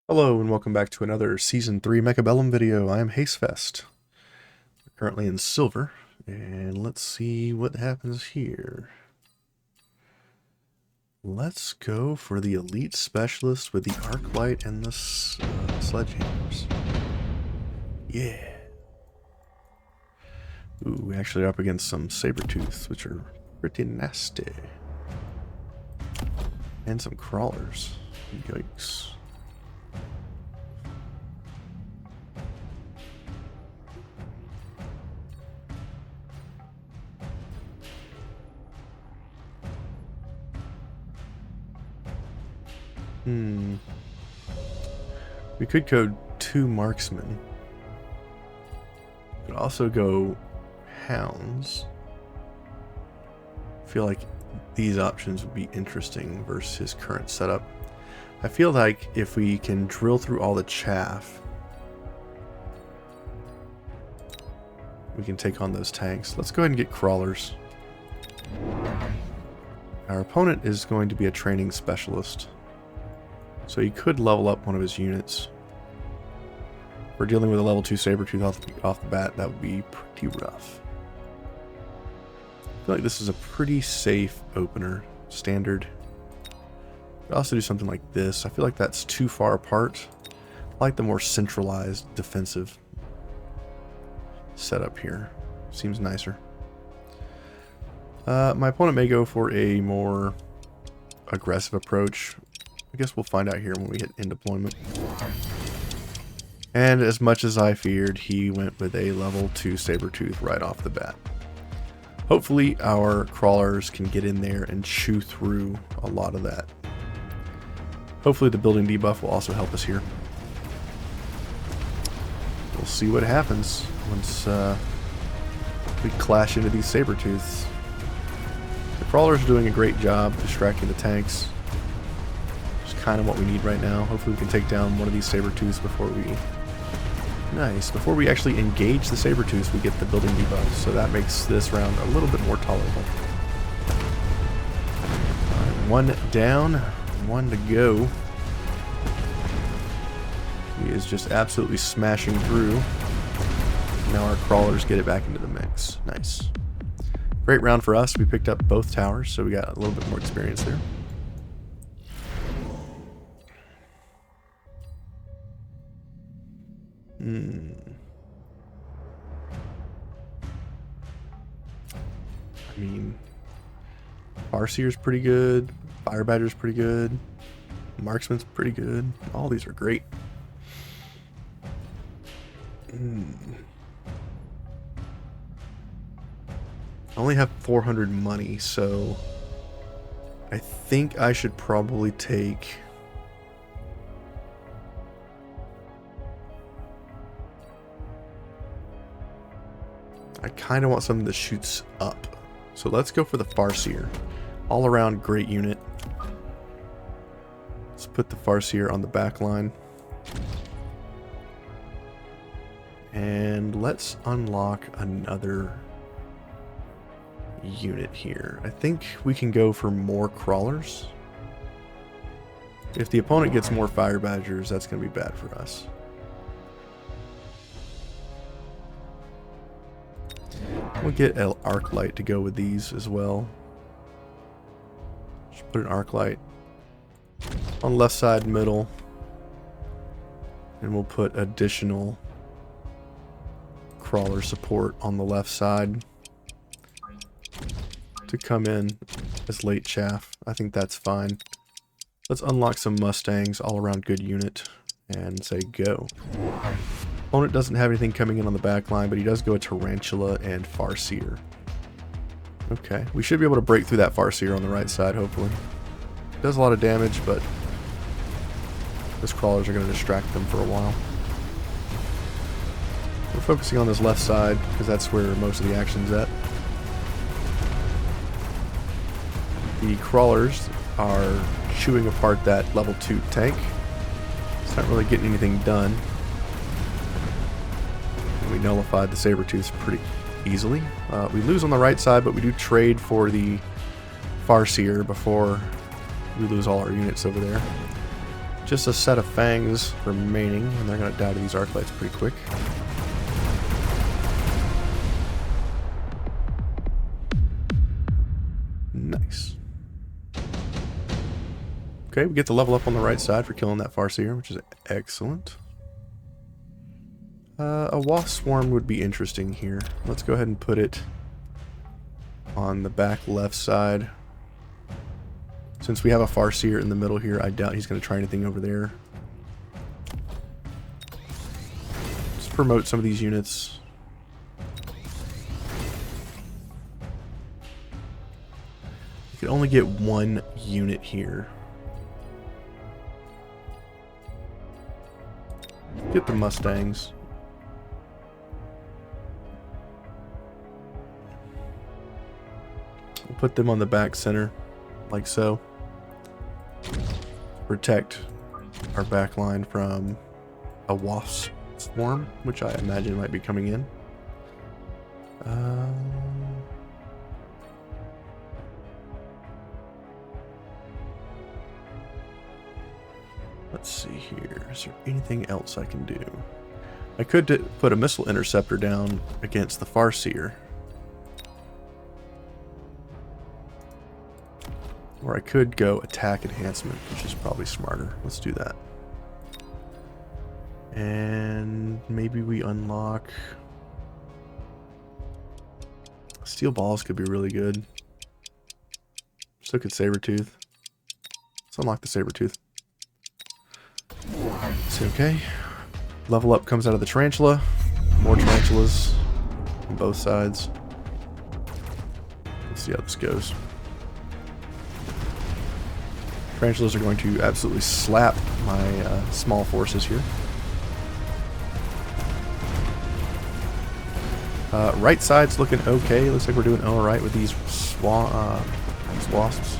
Hello and welcome back to another Season 3 Mechabellum video. I am Hazefest. We're currently in Silver, and let's see what happens here. Let's go for the Elite Specialist with the Arc Light and the Sledgehammers. Yeah. Ooh, we actually are up against some Saber-tooths, which are pretty nasty. And some Crawlers. Yikes. We could go 2 marksmen. Could also go hounds. I feel like these options would be interesting versus his current setup. I feel like if we can drill through all the chaff, we can take on those tanks. Let's go ahead and get crawlers. Our opponent is going to be a training specialist, so he could level up one of his units. If we're dealing with a level 2 Saber-tooth off the bat, that would be pretty rough. I feel like this is a pretty safe opener. Standard. We could also do something like this. I feel like that's too far apart. I like the more centralized defensive setup here. Seems nicer. My opponent may go for a more aggressive approach. I guess we'll find out here when we hit in deployment. And as much as I feared, he went with a level 2 Saber-tooth right off the bat. Hopefully our crawlers can get in there and chew through a lot of that. Hopefully the building debuff will also help us here. We'll see what happens once we clash into these Saber-tooths. The crawlers are doing a great job distracting the tanks. Which is kind of what we need right now. Hopefully we can take down one of these Saber-tooths before we... Nice. Before we actually engage the Saber-tooths, we get the building debuff, so that makes this round a little bit more tolerable. Right, 1 down, 1 to go. He is just absolutely smashing through. Now our crawlers get it back into the mix. Nice. Great round for us. We picked up both towers, so we got a little bit more experience there. I mean, Farseer's pretty good, Fire Badger's pretty good, Marksman's pretty good. All these are great. I only have 400 money, so I think I should probably take... I kind of want something that shoots up. So let's go for the Farseer. All around great unit. Let's put the Farseer on the back line. And let's unlock another unit here. I think we can go for more crawlers. If the opponent gets more Fire Badgers, that's going to be bad for us. We'll get an arc light to go with these as well. Just put an arc light on left side, middle, and we'll put additional crawler support on the left side to come in as late chaff. I think that's fine. Let's unlock some Mustangs, all around good unit, and say go. Opponent doesn't have anything coming in on the back line, but he does go a Tarantula and Farseer. Okay, we should be able to break through that Farseer on the right side, hopefully. Does a lot of damage, but those crawlers are going to distract them for a while. We're focusing on this left side, because that's where most of the action's at. The crawlers are chewing apart that level 2 tank. It's not really getting anything done. We nullified the Saber-tooths pretty easily. We lose on the right side, but we do trade for the Farseer before we lose all our units over there. Just a set of fangs remaining, and they're going to die to these arc lights pretty quick. Nice. Okay, we get to level up on the right side for killing that Farseer, which is excellent. A wasp swarm would be interesting here. Let's go ahead and put it on the back left side. Since we have a Farseer in the middle here, I doubt he's going to try anything over there. Let's promote some of these units. You can only get one unit here. Get the Mustangs. We'll put them on the back center, like so. Protect our back line from a wasp swarm, which I imagine might be coming in. Let's see here. Is there anything else I can do? I could put a missile interceptor down against the Farseer. Or I could go attack enhancement, which is probably smarter. Let's do that. And maybe we unlock... Steel balls could be really good. So could Sabertooth. Let's unlock the Sabertooth. It's okay. Level up comes out of the tarantula. More tarantulas on both sides. Let's see how this goes. Tarantulas are going to absolutely slap my small forces here. Right side's looking okay. Looks like we're doing alright with these wasps.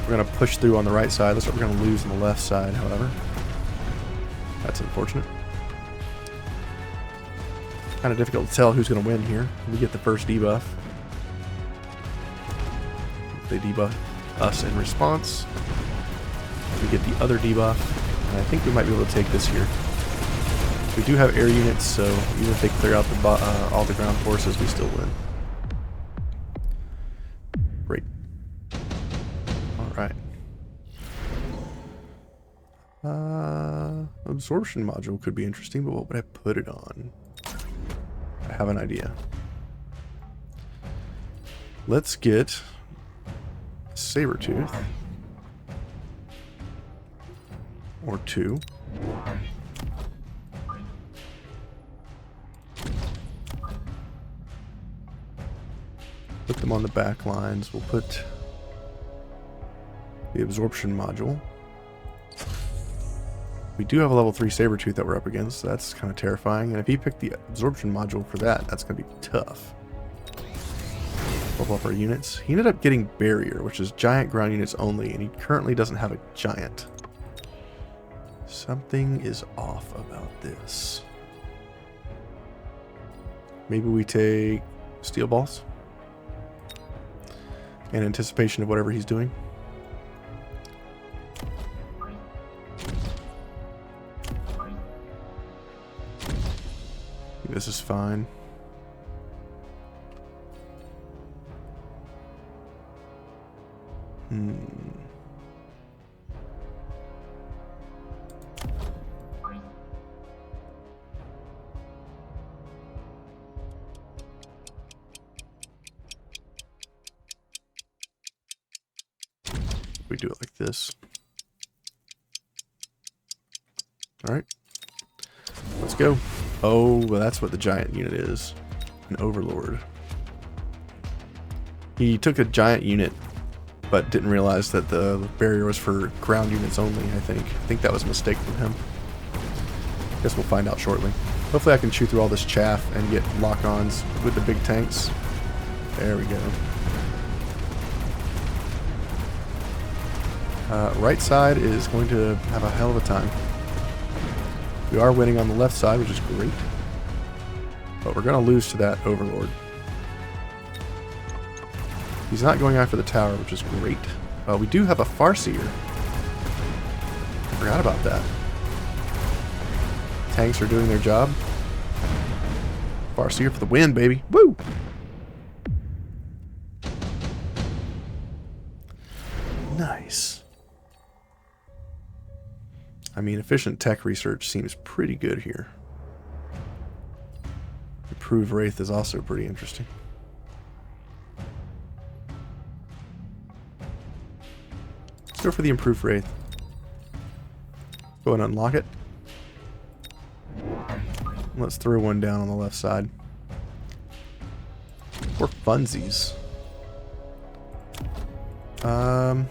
We're going to push through on the right side. That's what we're going to lose on the left side, however. That's unfortunate. Kind of difficult to tell who's going to win here. We get the first debuff. They debuff us in response. We get the other debuff. And I think we might be able to take this here. We do have air units, so even if they clear out all the ground forces, we still win. Great. Alright. Absorption module could be interesting, but what would I put it on? I have an idea. Let's get Sabertooth. Or two. Put them on the back lines. We'll put the absorption module. We do have a level 3 Sabertooth that we're up against, so that's kind of terrifying. And if he picked the absorption module for that, that's going to be tough. Level up our units. He ended up getting barrier, which is giant ground units only, and he currently doesn't have a giant. Something is off about this. Maybe we take steel balls in anticipation of whatever he's doing. This is fine. We do it like this. All right, let's go. Oh, well, that's what the giant unit is. An overlord. He took a giant unit, but didn't realize that the barrier was for ground units only, I think. I think that was a mistake from him. Guess we'll find out shortly. Hopefully I can chew through all this chaff and get lock-ons with the big tanks. There we go. Right side is going to have a hell of a time. We are winning on the left side, which is great. But we're going to lose to that overlord. He's not going after the tower, which is great. We do have a Farseer. Forgot about that. Tanks are doing their job. Farseer for the win, baby. Woo! Nice. I mean, efficient tech research seems pretty good here. Improved Wraith is also pretty interesting. Let's go for the improved Wraith. Go ahead and unlock it. Let's throw one down on the left side. For funsies. Level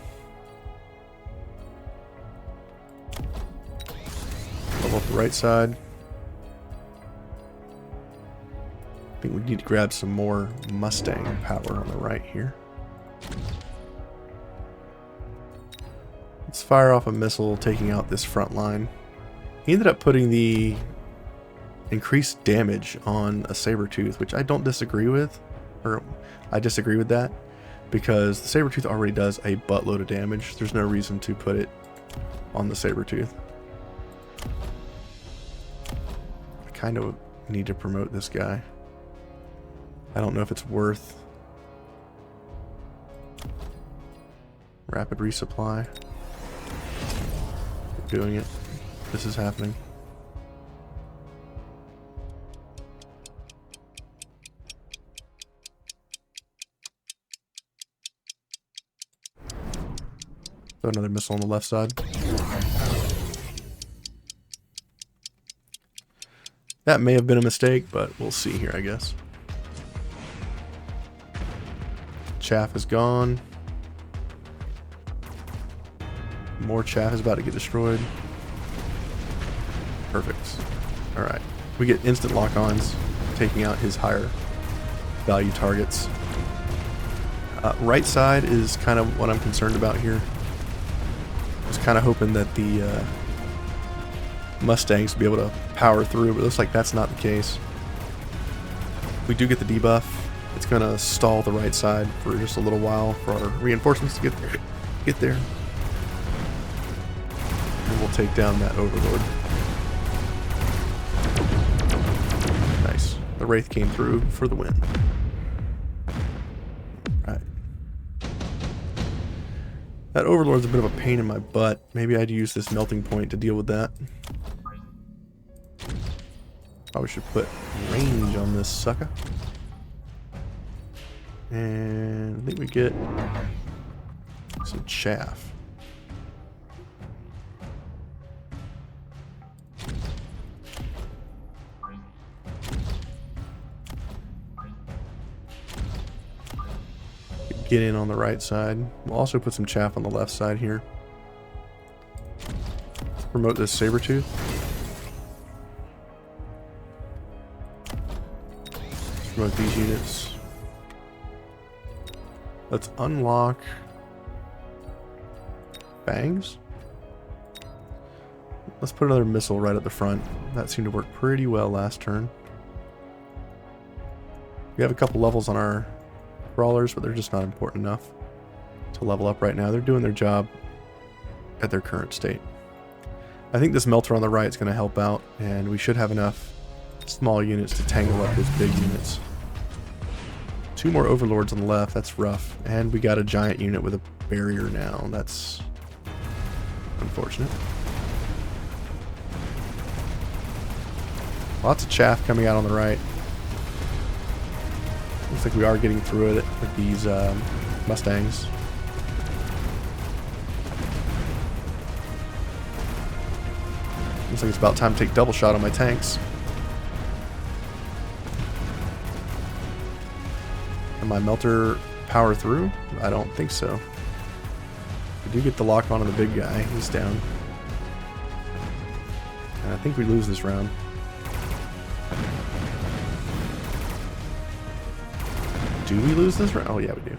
up the right side. I think we need to grab some more Mustang power on the right here. Let's fire off a missile taking out this front line. He ended up putting the increased damage on a Sabertooth, which I don't disagree with. Or I disagree with that, because the Sabertooth already does a buttload of damage. There's no reason to put it on the Sabertooth. I kind of need to promote this guy. I don't know if it's worth rapid resupply. We're doing it. This is happening. Throw another missile on the left side. That may have been a mistake, but we'll see here, I guess. Chaff is gone. More chaff is about to get destroyed. Perfect. Alright. We get instant lock-ons, taking out his higher value targets. Right side is kind of what I'm concerned about here. I was kind of hoping that the Mustangs would be able to power through, but it looks like that's not the case. We do get the debuff. It's going to stall the right side for just a little while for our reinforcements to get there. And we'll take down that Overlord. Nice. The Wraith came through for the win. Right. That Overlord's a bit of a pain in my butt. Maybe I'd use this melting point to deal with that. Probably should put range on this sucker. And I think we get some chaff. Get in on the right side. We'll also put some chaff on the left side here. Let's promote this Sabertooth. Let's promote these units. Let's unlock Fangs. Let's put another missile right at the front. That seemed to work pretty well last turn. We have a couple levels on our crawlers, but they're just not important enough to level up right now. They're doing their job at their current state. I think this melter on the right is going to help out, and we should have enough small units to tangle up with big units. Two more Overlords on the left, that's rough. And we got a giant unit with a barrier now. That's unfortunate. Lots of chaff coming out on the right. Looks like we are getting through it with these Mustangs. Looks like it's about time to take double shot on my tanks. Can my melter power through? I don't think so. We do get the lock on the big guy. He's down. And I think we lose this round. Do we lose this round? Oh yeah, we do.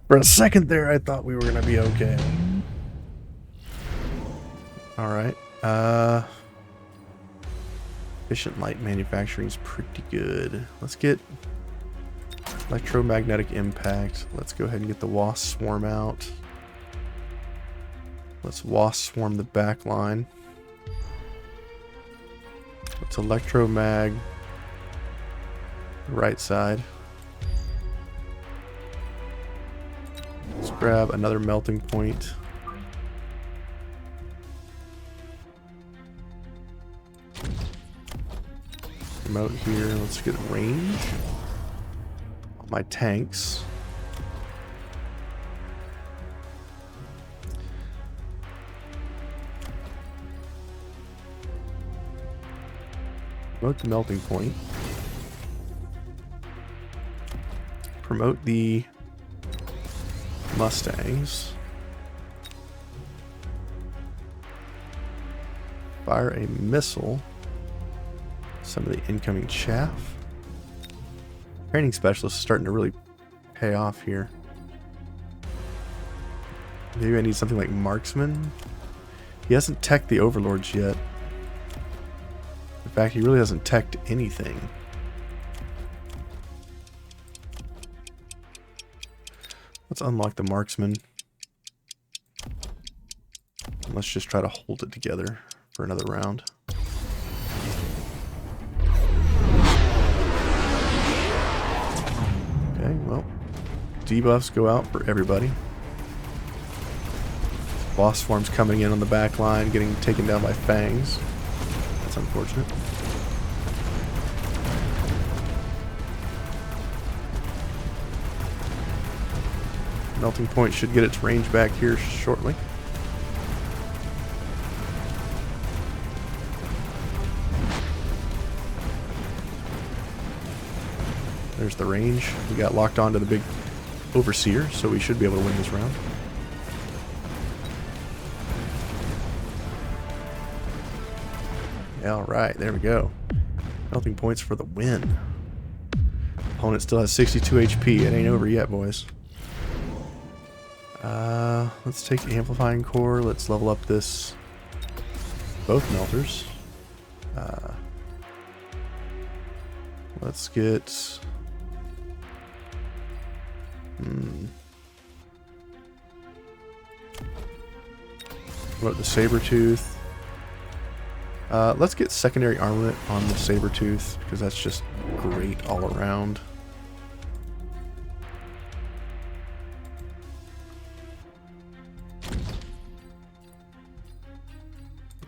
For a second there, I thought we were going to be okay. Alright. Efficient light manufacturing is pretty good. Let's get electromagnetic impact. Let's go ahead and get the wasp swarm out. Let's wasp swarm the back line. Let's electromag the right side. Let's grab another melting point. Promote here. Let's get range on my tanks. Promote the melting point. Promote the Mustangs. Fire a missile. Some of the incoming chaff. Training specialist is starting to really pay off here. Maybe I need something like marksman. He hasn't teched the overlords yet. In fact, he really hasn't teched anything. Let's unlock the marksman. Let's just try to hold it together for another round. Okay, well, debuffs go out for everybody. Boss forms coming in on the back line, getting taken down by fangs. That's unfortunate. Melting point should get its range back here shortly. There's the range. We got locked onto the big overseer, so we should be able to win this round. Alright, there we go. Melting points for the win. Opponent still has 62 HP. It ain't over yet, boys. Let's take the amplifying core. Let's level up this. Both melters. Let's get... What about the saber tooth? Let's get secondary armament on the saber tooth because that's just great all around.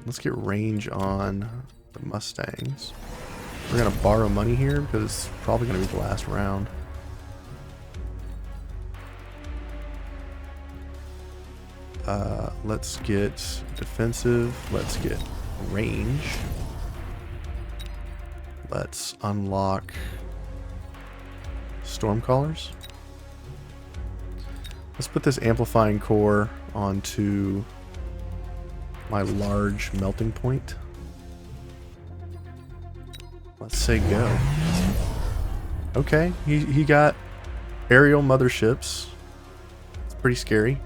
Let's get range on the Mustangs. We're going to borrow money here because it's probably going to be the last round. Let's get defensive. Let's get range. Let's unlock Stormcallers. Let's put this amplifying core onto my large melting point. Let's say go. Okay, he got aerial motherships. It's pretty scary.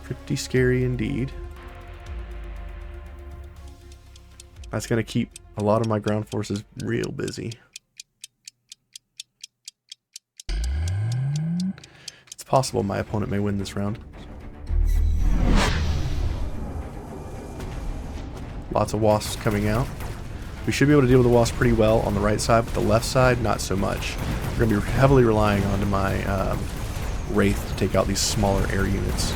Pretty scary indeed. That's going to keep a lot of my ground forces real busy. It's possible my opponent may win this round. Lots of wasps coming out. We should be able to deal with the wasps pretty well on the right side, but the left side, not so much. We're going to be heavily relying on my Wraith to take out these smaller air units.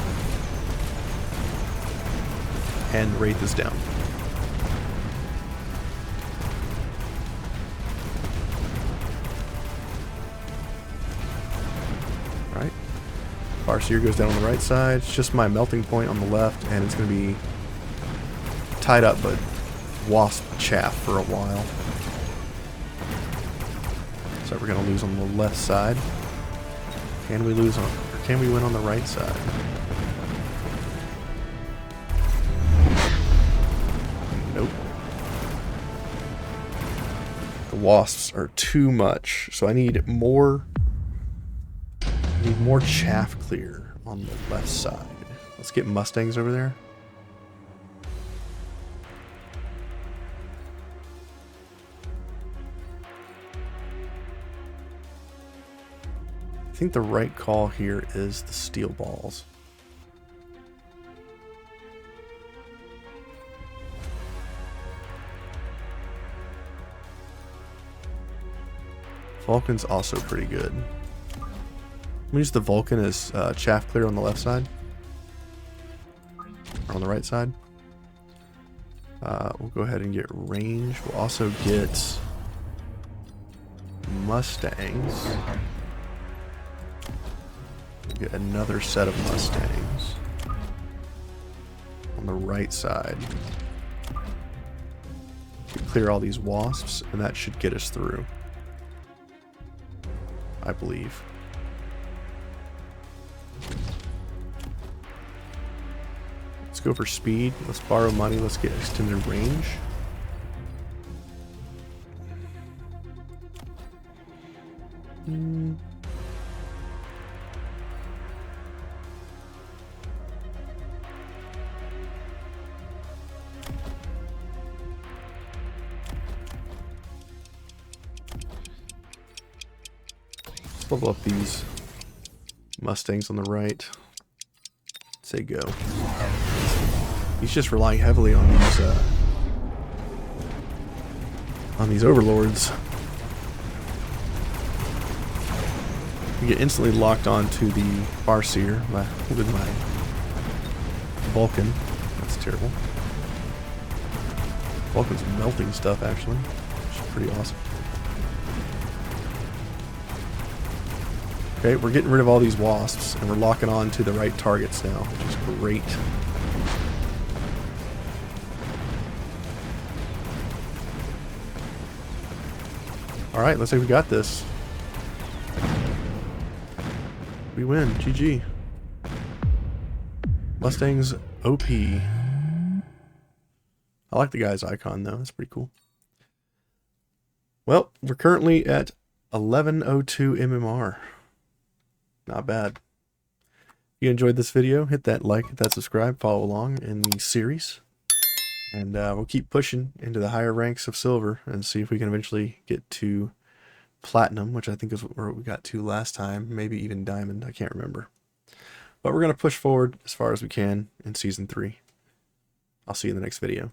And Wraith is down. Right. Farseer goes down on the right side. It's just my melting point on the left, and it's going to be tied up, but wasp chaff for a while. So we're going to lose on the left side. Can we lose on, or can we win on the right side? Nope. The wasps are too much, so I need more chaff clear on the left side. Let's get Mustangs over there. I think the right call here is the steel balls. Vulcan's also pretty good. I'm gonna use the Vulcan as chaff clear on the left side. Or on the right side. We'll go ahead and get range. We'll also get Mustangs. We'll get another set of Mustangs on the right side. Clear all these wasps, and that should get us through, I believe. Let's go for speed. Let's borrow money. Let's get extended range. Let's level up these Mustangs on the right. Say go. He's just relying heavily on these overlords. We get instantly locked onto the Farseer with my Vulcan. That's terrible. Vulcan's melting stuff actually, which is pretty awesome. Okay, we're getting rid of all these wasps, and we're locking on to the right targets now, which is great. Alright, looks like we got this. We win. GG. Mustang's OP. I like the guy's icon, though. That's pretty cool. Well, we're currently at 1102 MMR. Not bad. If you enjoyed this video, hit that like, hit that subscribe, follow along in the series. And we'll keep pushing into the higher ranks of silver and see if we can eventually get to platinum, which I think is where we got to last time. Maybe even diamond. I can't remember. But we're going to push forward as far as we can in Season 3. I'll see you in the next video.